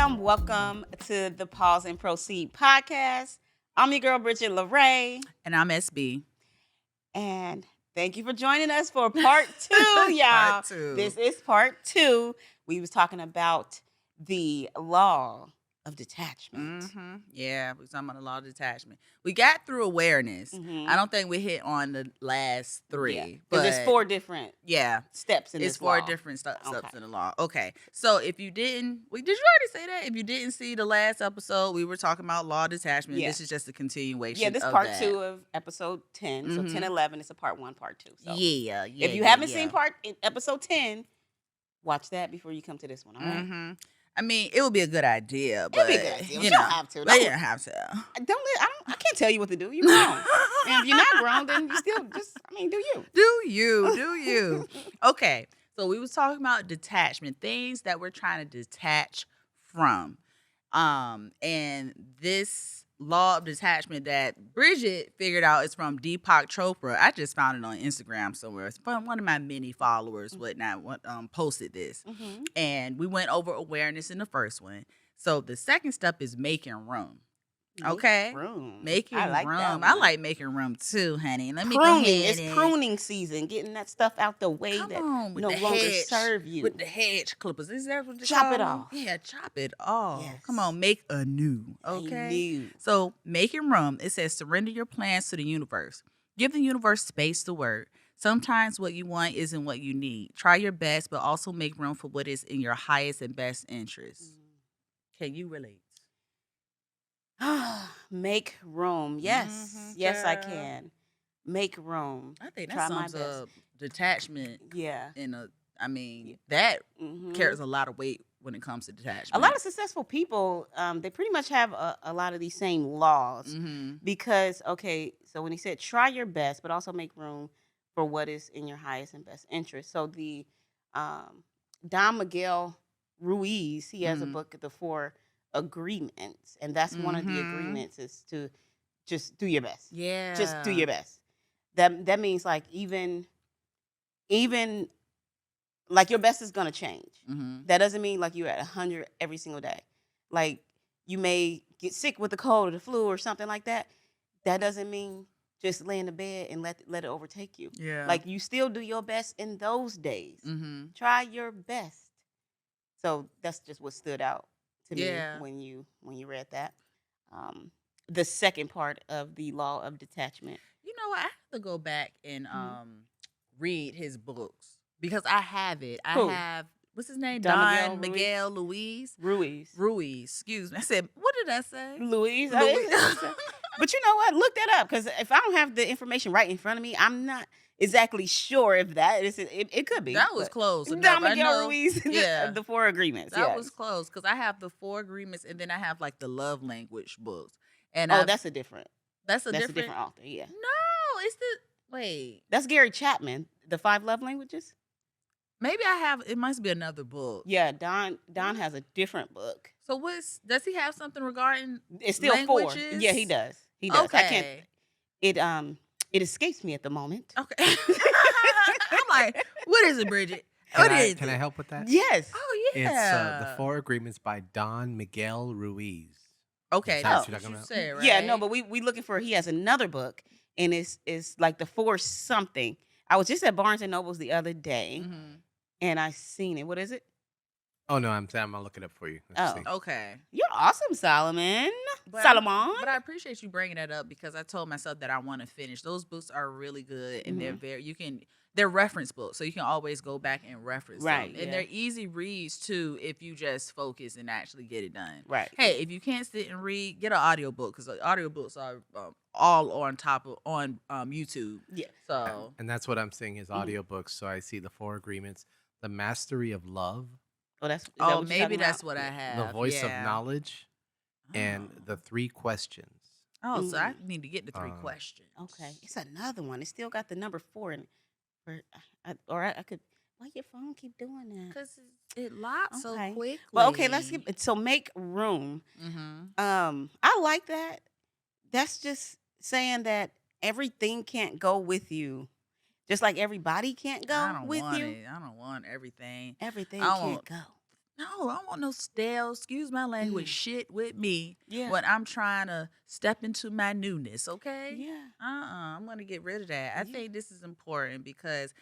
Welcome to the Pause and Proceed podcast. I'm your girl, Bridgett LaRé. And I'm SB. And thank you for joining us for part 2, y'all. Part 2. This is part 2. We was talking about the law of detachment. Yeah, we was talking about the law of detachment. We got through awareness. I don't think we hit on the last 3. But there's 4 different steps in this law. It's 4 different steps in the law. Okay. So if you didn't, did you already say that? If you didn't see the last episode, we were talking about law of detachment. Yeah. This is just a continuation. Yeah, this is part 2 of episode 10. So 10, 11 is a part 1, part 2. So yeah. If you haven't seen episode 10, watch that before you come to this one. All right. I mean, it would be a good idea, but you don't have to. But you don't have to. I can't tell you what to do. You're grown. And if you're not grown, then you still do you. Do you. Okay. So we was talking about detachment, things that we're trying to detach from. And this law of detachment that Bridgett figured out is from Deepak Chopra. I just found it on Instagram somewhere. It's from one of my many followers, posted this. And we went over awareness in the first one. So the second step is making room. Okay, making room. I like making room too, honey. Let me go ahead. It's pruning season. Getting that stuff out the way that no longer serve you. With the hedge clippers, is that what you chop it off? Yeah, chop it off. Yes. Come on, make anew. Okay. Anew. So making room. It says surrender your plans to the universe. Give the universe space to work. Sometimes what you want isn't what you need. Try your best, but also make room for what is in your highest and best interest. Can you relate? Make room. Yes. Yes, I can. Make room. I think that sums up detachment. Yeah. That carries a lot of weight when it comes to detachment. A lot of successful people, they pretty much have a lot of these same laws. Because, so when he said try your best, but also make room for what is in your highest and best interest. So the Don Miguel Ruiz, he has a book, The 4 Agreements, and that's one of the agreements is to just do your best. Yeah, just do your best. That means like even like your best is gonna change. That doesn't mean like you're at 100 every single day. Like you may get sick with the cold or the flu or something like that. That doesn't mean just lay in the bed and let it overtake you. Yeah, like you still do your best in those days. Try your best. So that's just what stood out to me when you read that. The second part of the law of detachment. You know what? I have to go back and read his books because I have it. Who? I have, what's his name? Don Miguel Ruiz. Excuse me. I said, what did I say? Louise. But you know what? Look that up because if I don't have the information right in front of me, I'm not exactly sure if that is it could be. That was close. Don Miguel Ruiz, the 4 Agreements. That was close because I have the 4 Agreements and then I have like the love language books. And that's a different author. Yeah. No, it's wait. That's Gary Chapman, the 5 Love Languages. Maybe it must be another book. Yeah, Don has a different book. So does he have something regarding it's still languages? 4. Yeah, he does. Okay. I can't it escapes me at the moment. Okay. I'm like, what is it, Bridgett? What is it? Can I help with that? Yes. Oh, yeah. It's The 4 Agreements by Don Miguel Ruiz. Okay, that's what you're talking about. Say, right? Yeah, no, but we looking for. He has another book, and it's like the 4 something. I was just at Barnes and Nobles the other day, and I seen it. What is it? Oh no, I'm gonna look it up for you. Okay. You're awesome, Solomon. But I appreciate you bringing that up because I told myself that I want to finish. Those books are really good, and they're reference books, so you can always go back and reference them. And they're easy reads too if you just focus and actually get it done. Right. Hey, if you can't sit and read, get an audiobook because audiobooks are all on YouTube. Yeah. So and that's what I'm seeing is audiobooks. So I see the 4 Agreements, The Mastery of Love. Oh, maybe that's what I have. The Voice of Knowledge, and The 3 Questions. Oh, so I need to get the 3 questions. Okay, it's another one. It's still got the number 4 in it. I could. Why your phone keep doing that? Because it locks so quickly. Well, okay, let's get it. So make room. I like that. That's just saying that everything can't go with you. Just like everybody can't go with you. I don't want everything. Everything can't go. No, I don't want no stale, excuse my language, shit with me Yeah. when I'm trying to step into my newness, okay? Yeah. I'm going to get rid of that. I Yeah. think this is important because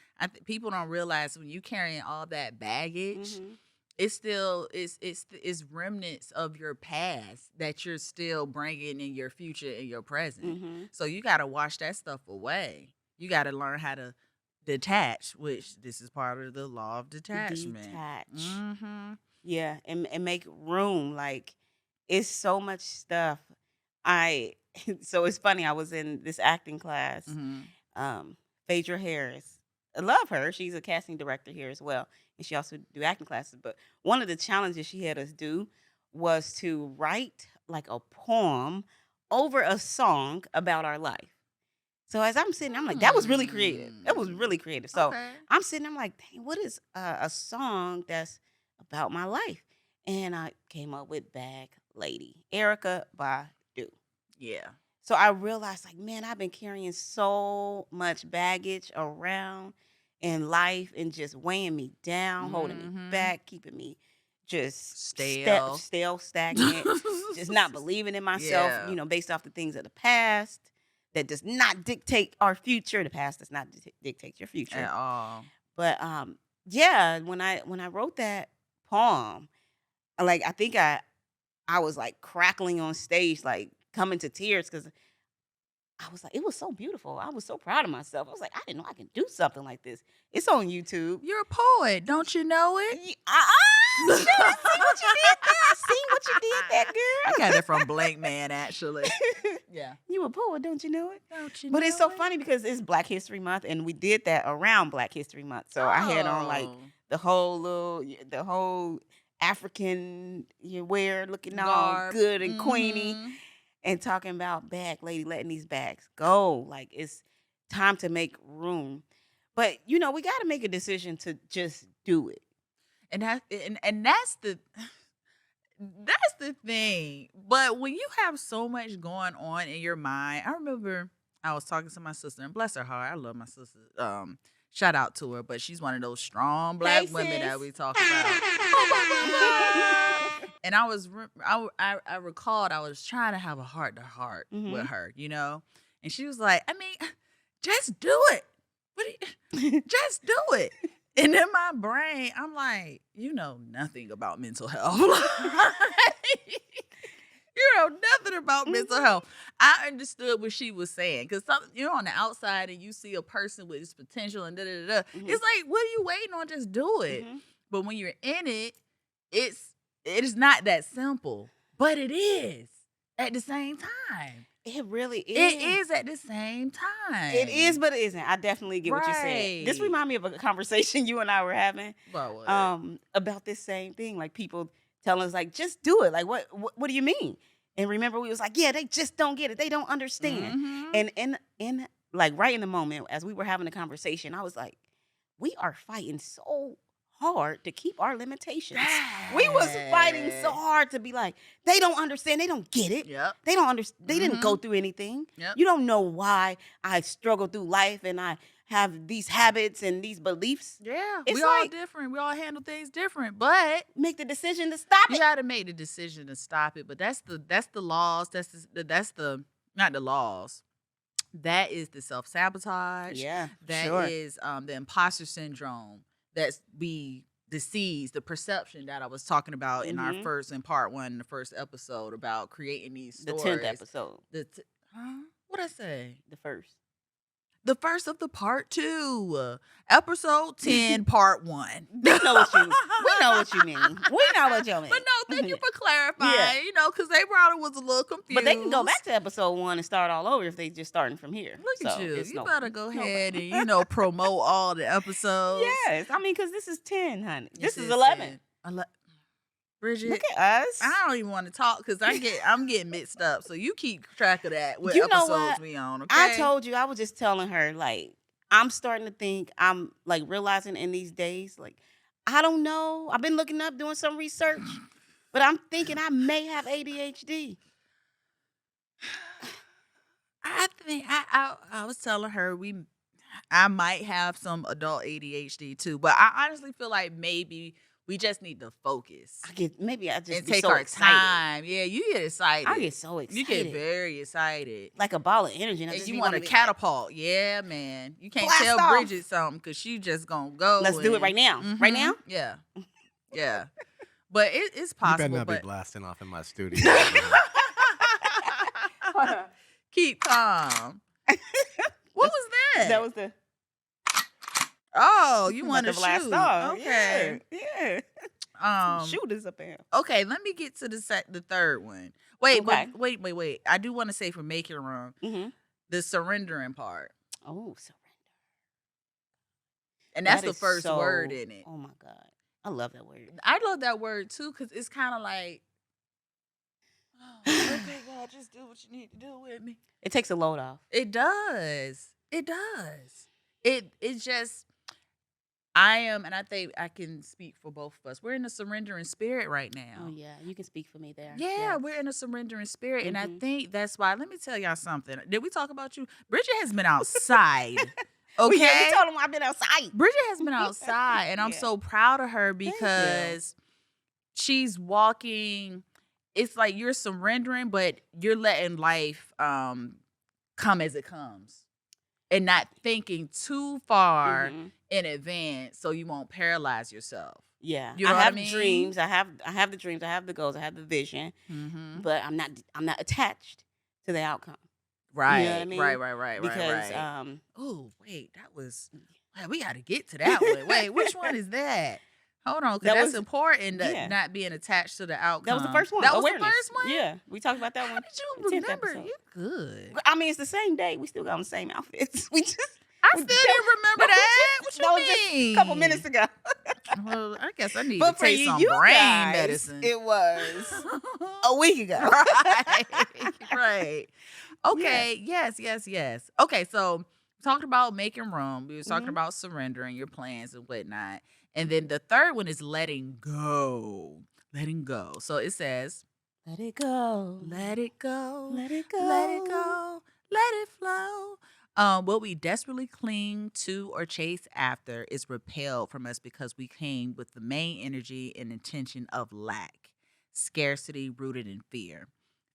people don't realize when you carrying all that baggage, Mhm. it's still it's remnants of your past that you're still bringing in your future and your present. Mhm. So you got to wash that stuff away. You got to learn how to detach, which this is part of the law of detachment. Detach. Mm-hmm. Yeah, and make room. Like, it's so much stuff. I so it's funny. I was in this acting class. Mm-hmm. Phaedra Harris. I love her. She's a casting director here as well, and she also do acting classes. But one of the challenges she had us do was to write like a poem over a song about our life. So as I'm sitting, I'm like, that was really creative. That was really creative. So Okay. I'm sitting, I'm like, dang, what is a song that's about my life? And I came up with Bag Lady, Erica Badu. Yeah. So I realized, like, man, I've been carrying so much baggage around in life and just weighing me down, holding me Mm-hmm. back, keeping me just Stale. stale, stagnant, just not believing in myself, Yeah. based off the things of the past that does not dictate our future. The past does not dictate your future. At all. But yeah, when I wrote that poem, like I think I was like crackling on stage, like coming to tears because I was like, it was so beautiful. I was so proud of myself. I was like, I didn't know I could do something like this. It's on YouTube. You're a poet, don't you know it? Shoot, I see what you did there. I see what you did there, I girl. got it from Blank Man, actually. Yeah. You a poet, don't you know it? Don't you But know it's so it? funny because it's Black History Month, and we did that around Black History Month. So I had on like Oh. the whole African wear, looking all Garb. good and queeny, Mm-hmm. and talking about bag lady letting these bags go. Like, it's time to make room. But we got to make a decision to just do it. And that's the thing. But when you have so much going on in your mind, I remember I was talking to my sister, and bless her heart, I love my sister. Shout out to her, but she's one of those strong Black Hey, women that sis. we talk about. Oh, and I recalled I was trying to have a heart to heart with Mhm. her, and she was like, I mean, just do it. What do you, just do it. And in my brain, I'm like, you know nothing about mental health. You know nothing about mental health. I understood what she was saying because you're on the outside and you see a person with this potential and da da da. Mhm. It's like, what are you waiting on? Just do it. Mhm. But when you're in it, it is not that simple, but it is at the same time. It really It is. is at the same time. It is, but it isn't. I definitely get what you're saying. This Right. remind me of a conversation you and I were having About what? about this same thing. Like, people telling us, like, just do it. Like, what do you mean? And remember, we was like, yeah, they just don't get it. They don't understand. Mhm. And in like right in the moment as we were having a conversation, I was like, we are fighting so hard to keep our limitations. We was fighting so hard to be like, they don't understand. They don't get it. Yep. They don't understand. They didn't go Mhm. through anything. Yep. You don't know why I struggle through life and I have these habits and these beliefs. Yeah, It's we all like, different. We all handle things different, but make the decision to stop you it. got to make the decision to stop it. But that's the laws. That's the not the laws. That is the self-sabotage. Yeah, That sure. is the imposter syndrome. That's the seeds, the perception that I was talking about in our Mhm. in part one, the first episode about creating these The stories. 10th episode. What'd I say? The first. The first of the part 2. Episode 10, part 1. We know what you mean. We know what you mean. But no, thank you for clarifying, Yeah. because they probably was a little confused. But they can go back to episode 1 and start all over if they just starting from here. Look at So you. it's You no- better go no- ahead and, promote all the episodes. Yes, I mean, because this is 10, honey. This Yes, is it 11. said. Bridgett, Look at us. I don't even want to talk because I'm getting mixed up. So you keep track of that. What You know episodes what? we on? Okay. I told you, I was just telling her, like, I'm starting to think, I'm like realizing in these days, like, I don't know. I've been looking up, doing some research, but I'm thinking I may have ADHD. I think I was telling her I might have some adult ADHD too, but I honestly feel like maybe We just need to focus Maybe I just and be take so our excited. time. Yeah, you get excited. I get so excited. You get very excited. Like a ball of energy. And you want to catapult. Yeah, man. You can't tell Blast off. Bridgett something because she just going to go. Let's do it right now. Right now? Yeah. Yeah. But it's You possible. better not be but blasting off in my studio. keep calm. What was that? That was the Oh, you want to blast shoot? off. Okay. Yeah. Shooters up there. Okay, let me get to the third one. Wait, Okay. wait. I do want to say for making room, the surrendering part. Oh, surrender. And that's the first word in it. Oh my God. I love that word. I love that word too, because it's kind of like, oh, okay, God, just do what you need to do with me. It takes a load off. It does. It does. It's just, I am, and I think I can speak for both of us. We're in a surrendering spirit right now. Oh yeah, you can speak for me there. Yeah, Yes. we're in a surrendering spirit, and I think that's why. Let me tell y'all something. Did we talk about you? Bridgett has been outside. Okay, Yeah, you told him I've been outside. Bridgett has been outside, and I'm so proud of her because she's walking. It's like you're surrendering, but you're letting life come as it comes, and not thinking too far in advance, so you won't paralyze yourself. Yeah, you know I what have I mean? dreams. I have the dreams. I have the goals. I have the vision. But I'm not attached to the outcome. Right. You know what I mean? Right. Because oh wait, that was. We got to get to that one. Wait, which one is that? Hold on, because that's important. Not being attached to the outcome. That was the first one. That Awareness. was the first one. Yeah, we talked about that one. How did you remember? You good. I mean, it's the same day. We still got on the same outfits. We just. I still didn't remember that. What you mean? Just a couple minutes ago. Well, I guess I need to take some brain medicine. It was a week ago. Right. Okay. Yes. Okay. So we talked about making room. We were talking about surrendering your plans and whatnot. And then the third one is letting go. Letting go. So it says, let it go. Let it go. Let it go. Let it go. Let it flow. What we desperately cling to or chase after is repelled from us because we came with the main energy and intention of lack, scarcity rooted in fear.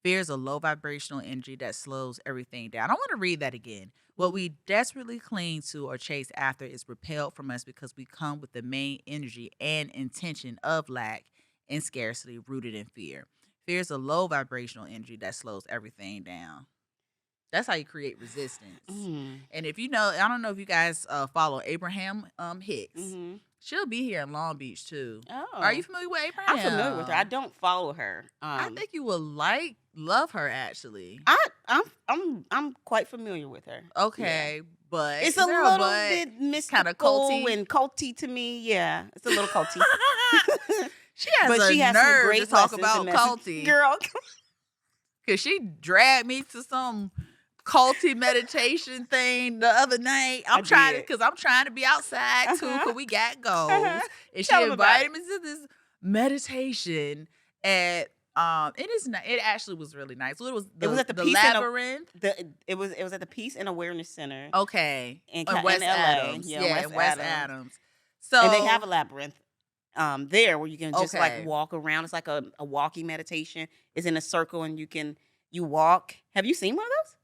Fear is a low vibrational energy that slows everything down. I want to read that again. What we desperately cling to or chase after is repelled from us because we come with the main energy and intention of lack and scarcity rooted in fear. Fear is a low vibrational energy that slows everything down. That's how you create resistance. And if you know, I don't know if you guys follow Abraham Hicks. She'll be here in Long Beach too. Oh, are you familiar with Abraham? I'm familiar with her. I don't follow her. I think you will love her actually. I'm quite familiar with her. Okay, but it's a little bit mystical, kind of culty and culty to me. Yeah, it's a little culty. She has nerve great to talk about culty, girl. Cause she dragged me to some culty meditation thing the other night. I'm trying to be outside too, cause we got goals. And she invited me to this meditation at it actually was really nice. It was at the Labyrinth. It was at the Peace and Awareness Center. Okay, in West Adams. Yeah, in West Adams. So and they have a labyrinth there where you can just like walk around. It's like a walking meditation. It's in a circle and you walk. Have you seen one of those?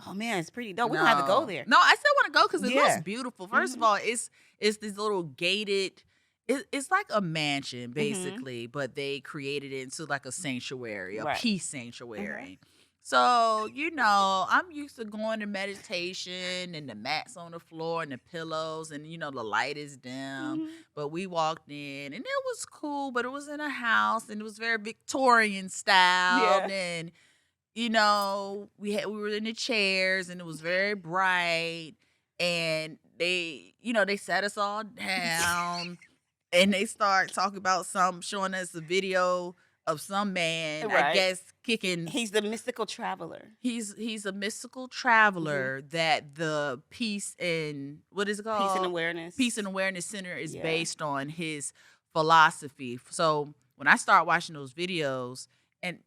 Oh man, it's pretty dope. We don't have to go there. No, I still want to go because it looks beautiful. First of all, it's this little gated. It's like a mansion basically, but they created it into like a sanctuary, a peace sanctuary. So, I'm used to going to meditation and the mats on the floor and the pillows and, the light is dim. But we walked in and it was cool, but it was in a house and it was very Victorian style. And, we were in the chairs and it was very bright. And they sat us all down and they start talking about showing us a video of some man, I guess, kicking. He's the mystical traveler. He's a mystical traveler that the Peace and what is it called? Peace and Awareness Center is based on his philosophy. So when I start watching those videos and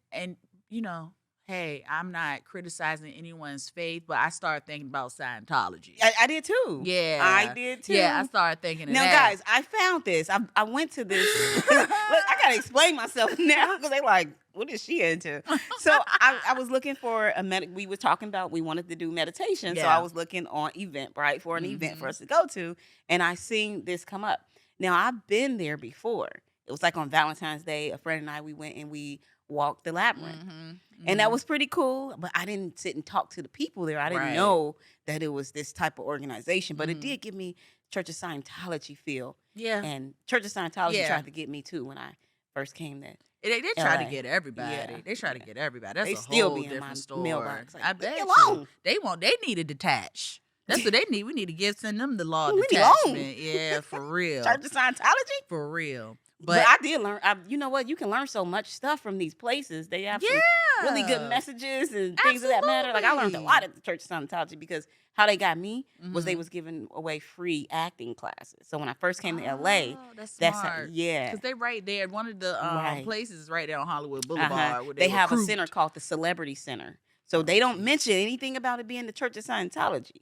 hey, I'm not criticizing anyone's faith, but I started thinking about Scientology. I did too. Yeah. I did too. Yeah, I started thinking of Now, that. guys, I found this. I went to this. Look, I gotta explain myself now because they like, what is she into? So I was looking for a we were talking about we wanted to do meditation. So I Yeah. was looking on Eventbrite for an event for Mhm. us to go to, and I seen this come up. Now I've been there before. It was like on Valentine's Day. A friend and I, we went and we walked the labyrinth. Mhm. And that Mhm. was pretty cool, but I didn't sit and talk to the people there. I didn't Right. know that it was this type of organization, but it Mhm. did give me Church of Scientology feel. Yeah. And Church of Scientology Yeah. tried to get me too when I first came there. They try to LA. get everybody. Yeah, They try to yeah. get everybody. That's They a still whole be in my different story. mailbox. Like, I leave me bet alone. you. They need to detach. That's what they need. We need to send them the law of Leave me alone. detachment. Yeah, for real. Church of Scientology? For real. But I did learn. You know what? You can learn so much stuff from these places. They have some really good messages and things of that matter. Like I learned a lot at the Church of Scientology because how they got me was they was giving away free acting classes. So when I first came to LA, that's that's smart. yeah. Because they right there. One of the Right. places right there on Hollywood Boulevard. Where They have recruit. a center called the Celebrity Center. So they don't mention anything about it being the Church of Scientology.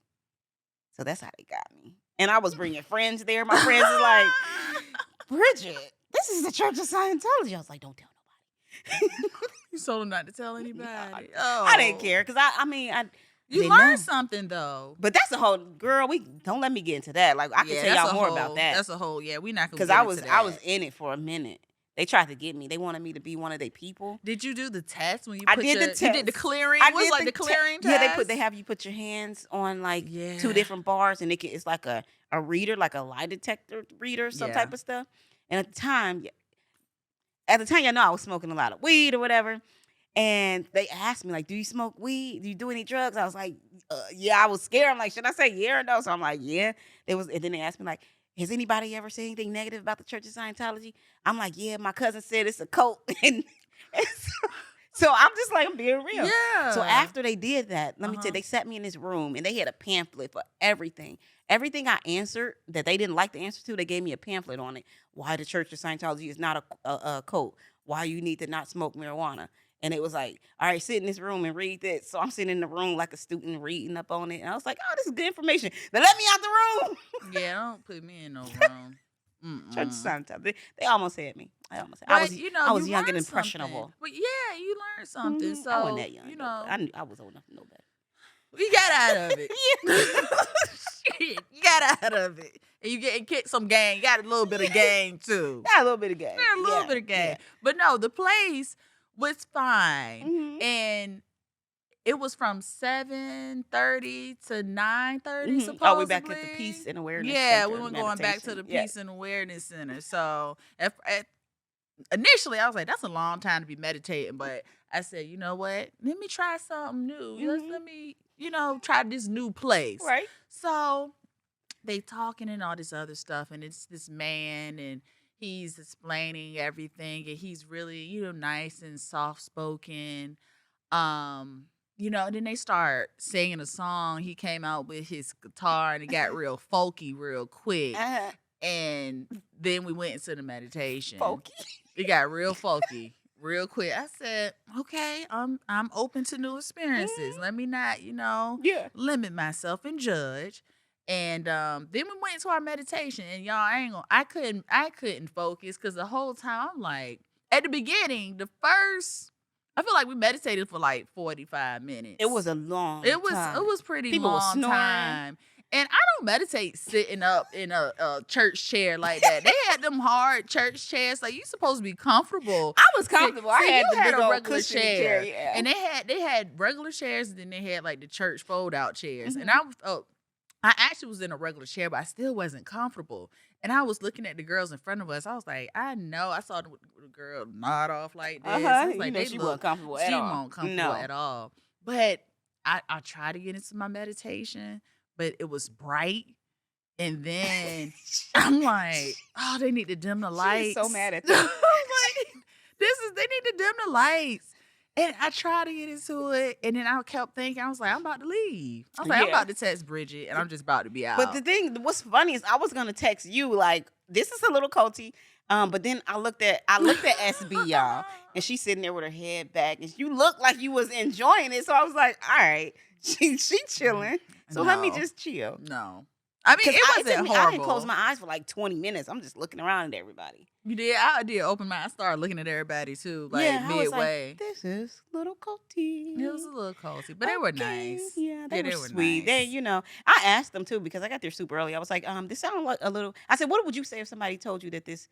So that's how they got me. And I was bringing friends there. My friends is like, Bridgett, this is the Church of Scientology. I was like, don't tell nobody. You told them not to tell anybody. I didn't care because I You didn't learned know. something though. But that's a whole girl. We don't let me get into that. Like I can tell y'all more about that. That's a whole. Yeah, we're not gonna. Because I was in it for a minute. They tried to get me. They wanted me to be one of their people. Did you do the test when you? I did the test. You did the clearing. I It was did like the clearing test. Yeah, they have you put your hands on like two different bars, and it's like a reader, like a lie detector reader, some type of stuff. And at the time, y'all know I was smoking a lot of weed or whatever. And they asked me, like, do you smoke weed? Do you do any drugs? I was like, yeah, I was scared. I'm like, should I say yeah or no? So I'm like, yeah. And then they asked me, like, has anybody ever said anything negative about the Church of Scientology? I'm like, yeah, my cousin said it's a cult. and so I'm just like, I'm being real. Yeah. So after they did that, let me tell you, they sat me in this room and they had a pamphlet for everything. Everything I answered that they didn't like the answer to, they gave me a pamphlet on it. Why the Church of Scientology is not a cult. Why you need to not smoke marijuana. And it was like, all right, sit in this room and read this. So I'm sitting in the room like a student reading up on it. And I was like, oh, this is good information. Now let me out the room. Yeah, don't put me in no room. Church of Scientology. They almost had me. I was young and impressionable. But yeah, you learned something. So I wasn't that young. You know, I was old enough to know better. We got out of it. Shit, you got out of it. And you getting kicked some game. You got a little bit of game too. Got a little bit of game. Got a little bit of game. Yeah. But no, the place was fine. Mhm. And it was from 7:30 to 9:30, supposedly. Oh, we back at the Peace and Awareness Yeah, Center. we were going back to the meditation. Peace and Awareness Center. So initially, I was like, that's a long time to be meditating. But I said, you know what? Let me try something new. Let me, try this new place. Right. So they talking and all this other stuff. And it's this man and he's explaining everything. And he's really, nice and soft-spoken. And then they start singing a song. He came out with his guitar and it got real folky real quick. And then we went into the meditation. Folky. It got real folky real quick. I said, okay, I'm open to new experiences. Let me not, limit myself and judge. And then we went into our meditation. And y'all, I couldn't focus because the whole time I'm like, at the beginning, I feel like we meditated for like 45 minutes. It was a long It was time. pretty People were long snoring. time. And I don't meditate sitting up in a church chair like that. They had them hard church chairs. Like, you supposed to be comfortable. I was comfortable. I had you the big a old regular cushiony chair. yeah. And they had regular chairs, and then they had like the church fold out chairs. And I actually was in a regular chair, but I still wasn't comfortable. And I was looking at the girls in front of us. I was like, I know. I saw the girl nod off like this. I was like, she wasn't comfortable at all. She wasn't comfortable at all. But I tried to get into my meditation, but it was bright. And then I'm like, oh, they need to dim the lights. She's so mad at them. I'm like, they need to dim the lights. And I tried to get into it, and then I kept thinking, I was like, I'm about to leave. I was like, I'm Yeah. about to text Bridget, and I'm just about to be out. But the thing, what's funny is I was gonna text you like, this is a little culty. But then I looked at SB, y'all, and she's sitting there with her head back, and you look like you was enjoying it. So I was like, all right, she chilling. So let me No. just chill. No. I mean, it wasn't horrible. I didn't close my eyes for like 20 minutes. I'm just looking around at everybody. You did? I did open my. I started looking at everybody too, like Yeah, I was midway. like, this is little culty. It was a little cozy, but they were nice. Yeah, they were sweet. Nice. They, you know, I asked them too because I got there super early. I was like, this sounds like a little. I said, what would you say if somebody told you that this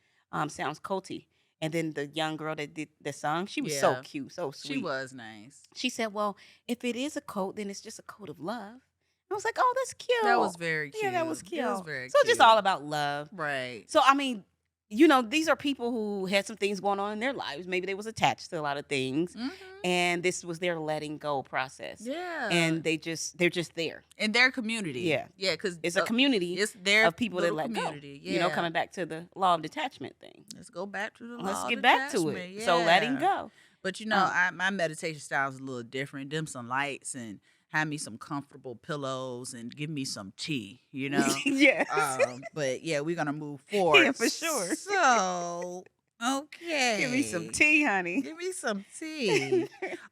sounds culty? And then the young girl that did the song, she was so Yeah. cute, so sweet. She was nice. She said, well, if it is a coat, then it's just a coat of love. I was like, oh, that's cute. That was very cute. Yeah, that was cute. It was very so cute. just all about love. Right. So, I mean, you know, these are people who had some things going on in their lives. Maybe they was attached to a lot of things. Mm-hmm. And this was their letting go process. Yeah. And they're just there. In their community. Yeah. Yeah, because It's a community it's their of people that let community. go. Yeah. You know, coming back to the law of detachment thing. Let's go back to the Let's law get of back to detachment. it. Yeah. So letting go. But you know, my meditation style is a little different. Dim some lights and have me some comfortable pillows and give me some tea, you know? Yes. But yeah, we're going to move forward. Yeah, for sure. So, okay. Give me some tea, honey. Give me some tea.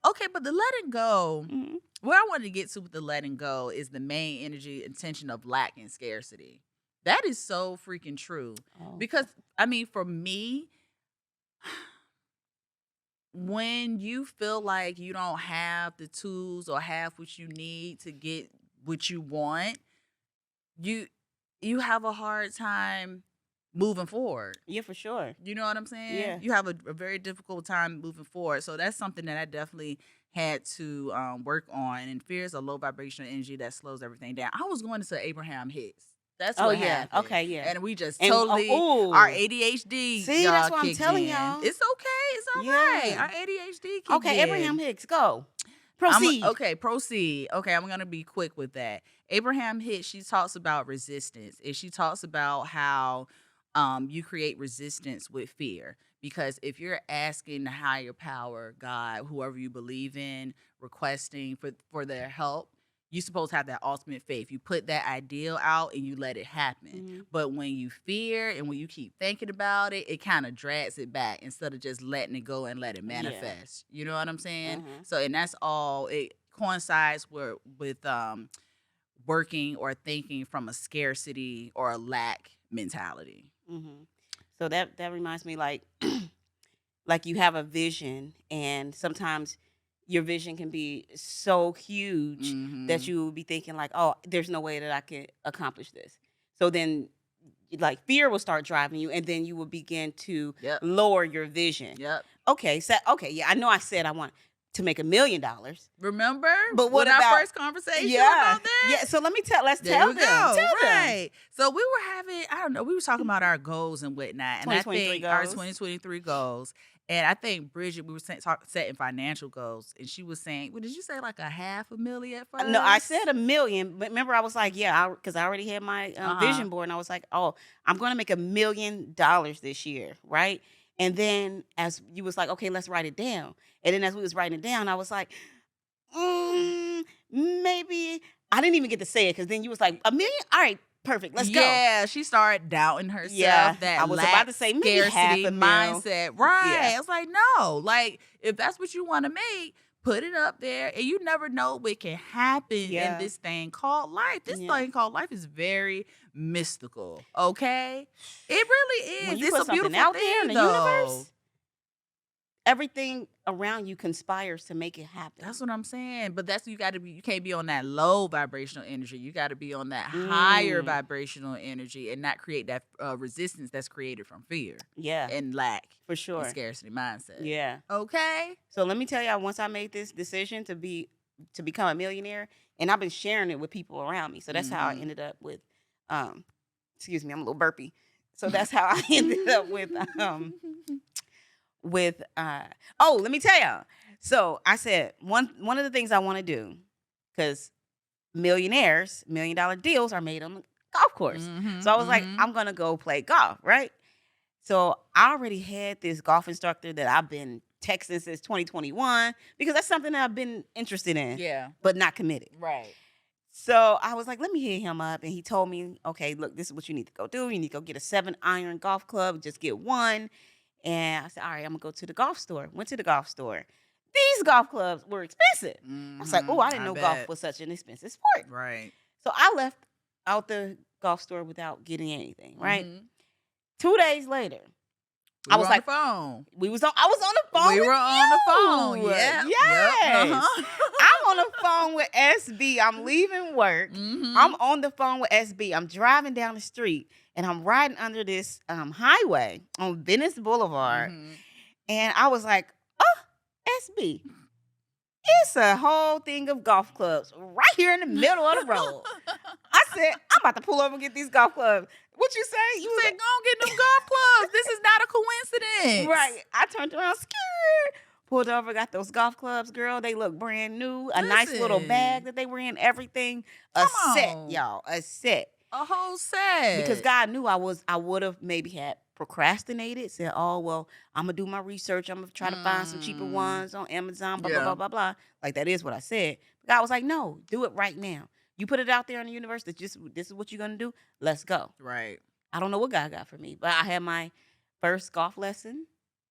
Okay, but the letting go, Mhm. where I wanted to get to with the letting go is the main energy intention of lack and scarcity. That is so freaking true. Oh. Because, I mean, for me, when you feel like you don't have the tools or have what you need to get what you want, you have a hard time moving forward. Yeah, for sure. You know what I'm saying? Yeah. You have a very difficult time moving forward. So that's something that I definitely had to work on. And fear is a low vibrational energy that slows everything down. I was going to say Abraham Hicks. That's what happened. Okay, yeah. And we just And, totally our ADHD. See, that's what I'm kicked telling in. y'all. It's okay. It's all right. Our ADHD kicked Okay, in. Abraham Hicks, go. Proceed. Proceed. Okay, I'm gonna be quick with that. Abraham Hicks, she talks about resistance, and she talks about how you create resistance with fear. Because if you're asking the higher power, God, whoever you believe in, requesting for their help, you're supposed to have that ultimate faith. You put that ideal out and you let it happen. Mm-hmm. But when you fear and when you keep thinking about it, it kind of drags it back instead of just letting it go and let it manifest. You know what I'm saying? Mhm. So, and that's all. It coincides with working or thinking from a scarcity or a lack mentality. Mm-hmm. So that reminds me, like, like you have a vision, and sometimes your vision can be so huge that you will be thinking like, oh, there's no way that I can accomplish this. So then like fear will start driving you, and then you will begin to lower your vision. Yep. Okay. So, yeah, I know I said I want to make $1 million. Remember? But what about our first conversation about that? Yeah. So let's There tell we them. go. Tell Right. So we were having, I don't know, we were talking about our goals and whatnot. And I 2023 think our goals. 2023 goals. And I think Bridget, we were setting financial goals. And she was saying, well, did you say like $500,000 at first? No, I said $1 million, but remember I was like, yeah, because I already had my vision board, and I was like, oh, I'm going to make $1 million this year, right? And then as you was like, okay, let's write it down. And then as we was writing it down, I was like, maybe I didn't even get to say it because then you was like, $1 million? All right, perfect, let's go. Yeah, she started doubting herself. Yeah, that I was about to say maybe scarcity $500,000. mindset. Right. Yeah. I was like, no, like if that's what you want to make, put it up there, and you never know what can happen in this thing called life. This thing called life is very mystical. Okay, it really is. When you It's put a beautiful something out thing, there in the though. universe, everything around you conspires to make it happen. That's what I'm saying. But that's you got to be. You can't be on that low vibrational energy. You got to be on that higher vibrational energy and not create that resistance that's created from fear. Yeah, And lack. for sure. And scarcity mindset. Yeah. Okay. So let me tell y'all, once I made this decision to become a millionaire, and I've been sharing it with people around me. So that's how I ended up with, excuse me, I'm a little burpy. So that's how I ended up with, let me tell y'all. So I said, one of the things I want to do, because millionaires, $1 million deals are made on the golf course. So I was like, I'm going to go play golf, right? So I already had this golf instructor that I've been texting since 2021 because that's something that I've been interested in, but not committed. Right. So I was like, let me hit him up. And he told me, okay, look, this is what you need to go do. You need to go get a 7-iron golf club. Just get one. And I said, all right, I'm going to go to the golf store. Went to the golf store. These golf clubs were expensive. I was like, oh, I didn't know golf was such an expensive sport. Right. So I left out the golf store without getting anything, right? 2 days later, I was like, phone. I was on the phone. We were on the phone. Yeah. Yes. I'm on the phone with SB. I'm leaving work. I'm on the phone with SB. I'm driving down the street and I'm riding under this highway on Venice Boulevard. And I was like, oh, SB. It's a whole thing of golf clubs right here in the middle of the road. I said, I'm about to pull over and get these golf clubs. What you say? You said, go and get them golf clubs. This is not a coincidence. Right. I turned around, scared, pulled over, got those golf clubs, girl. They look brand new. A nice little bag that they were in, everything. A set, y'all. A set. A whole set. Because God knew I would have maybe had procrastinated, said, oh, well, I'm going to do my research. I'm going to try to find some cheaper ones on Amazon, blah, blah, blah, blah, blah. Like, that is what I said. But God was like, no, do it right now. You put it out there in the universe that this is what you're going to do. Let's go. Right. I don't know what God got for me, but I had my first golf lesson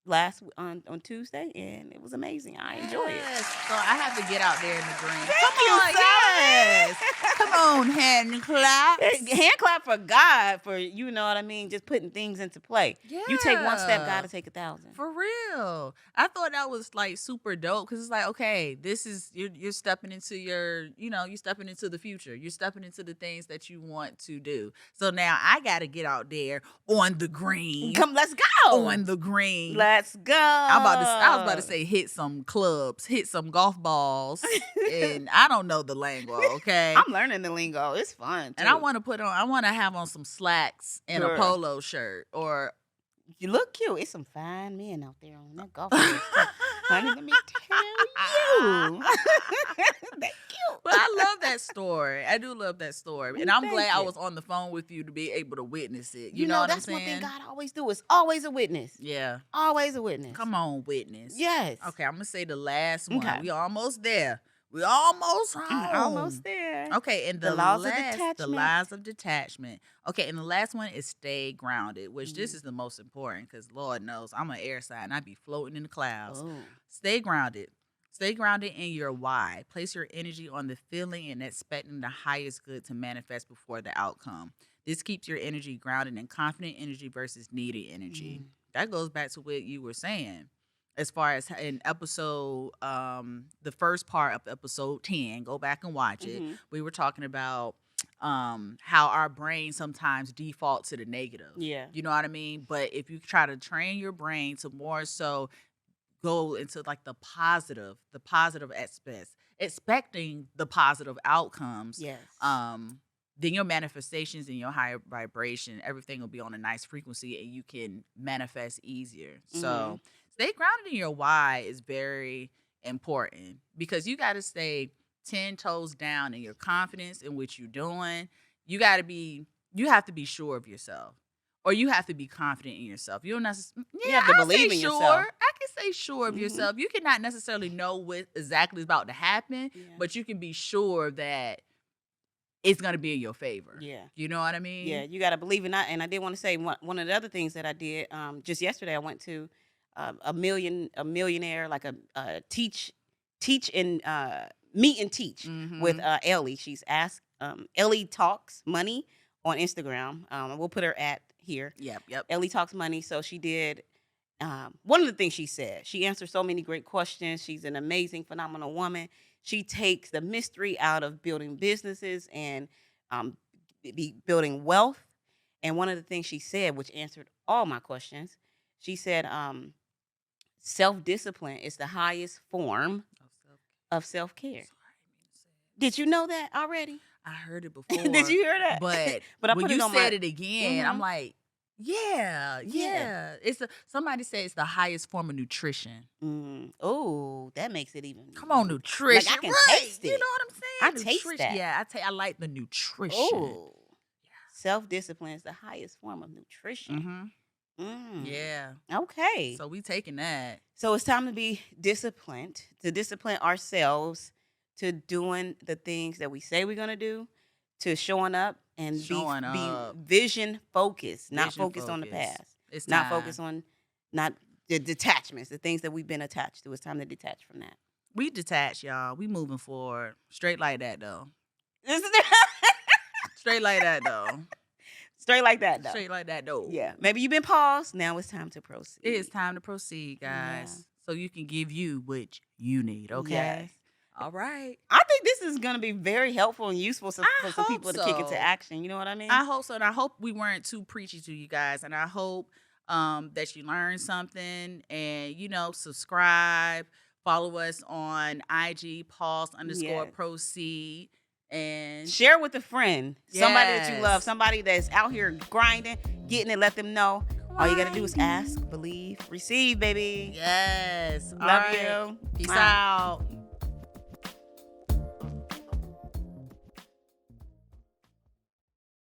on Tuesday, and it was amazing. I enjoy it. So I have to get out there in the green. Thank you, yes. Come on, hand clap. Hand clap for God for, you know what I mean, just putting things into play. Yeah. You take one step, God will take 1,000. For real. I thought that was like super dope because it's like, okay, this is, you're stepping into you're stepping into the future. You're stepping into the things that you want to do. So now I got to get out there on the green. Come, let's go. On the green. Let's go. I was about to say hit some clubs, hit some golf balls, and I don't know the lingo, okay? I'm learning the lingo. It's fun, too. And I want to have on some slacks and a polo shirt, or you look cute. It's some fine men out there on that golf course. Honey, let me tell you. They're cute. But I love that story. I do love that story. And I'm glad I was on the phone with you to be able to witness it. You know what I'm saying? That's one thing God always do is always a witness. Yeah. Always a witness. Come on, witness. Yes. Okay, I'm going to say the last one. Okay. We almost there. We almost home. Almost there. Okay, and the laws of detachment. The laws of detachment. Okay, and the last one is stay grounded, which this is the most important because Lord knows I'm an air sign. I be floating in the clouds. Oh. Stay grounded. Stay grounded in your why. Place your energy on the feeling and expecting the highest good to manifest before the outcome. This keeps your energy grounded in confident energy versus needy energy. That goes back to what you were saying. As far as in episode, the first part of episode 10, go back and watch it. We were talking about how our brain sometimes default to the negative. Yeah. You know what I mean? But if you try to train your brain to more so go into like the positive aspects, expecting the positive outcomes. Yes. Then your manifestations and your higher vibration, everything will be on a nice frequency and you can manifest easier. So stay grounded in your why is very important because you got to stay 10 toes down in your confidence in what you're doing. You have to be sure of yourself, or you have to be confident in yourself. You don't necessarily, you have to believe in yourself. I can say sure of yourself. You cannot necessarily know what exactly is about to happen, but you can be sure that it's going to be in your favor. Yeah. You know what I mean? Yeah, you got to believe in that. And I did want to say one of the other things that I did just yesterday, I went to a millionaire, like a teach and meet and teach with Ellie. She's asked Ellie Talks Money on Instagram. We'll put her at here. Yep. Ellie Talks Money. So she did. One of the things she said, she answered so many great questions. She's an amazing, phenomenal woman. She takes the mystery out of building businesses and building wealth. And one of the things she said, which answered all my questions, she said, self-discipline is the highest form of self-care. Did you know that already? I heard it before. Did you hear that? But I when put you it on said it again, I'm like, yeah. Yeah. Somebody said it's the highest form of nutrition. Oh, that makes it even. Come on, nutrition. Like I can taste it. You know what I'm saying? I taste that. Yeah, I like the nutrition. Oh, self-discipline is the highest form of nutrition. Yeah. Okay. So we taking that. So it's time to be disciplined, to discipline ourselves to doing the things that we say we're gonna do, to showing up and Showing be up. vision focused, not Vision focused on the focus. past, It's not time. focused on not the detachments, the things that we've been attached to. It's time to detach from that. We detached, y'all. We moving forward. Straight like that, though. Isn't it? Straight like that, though. Straight like that, though. Straight like that, though. Yeah. Maybe you've been paused. Now it's time to proceed. It is time to proceed, guys. Yeah. So you can give you what you need, okay? Yes. All right. I think this is going to be very helpful and useful for some hope people to kick into so. action. You know what I mean? I hope so. And I hope we weren't too preachy to you guys. And I hope that you learned something and, subscribe, follow us on IG, pause_proceed. And share with a friend, somebody that you love, Yes. somebody that's out here grinding, getting it. Let them know. All you gotta do is ask, believe, receive, baby. Yes. Love you. Peace Mwah. out.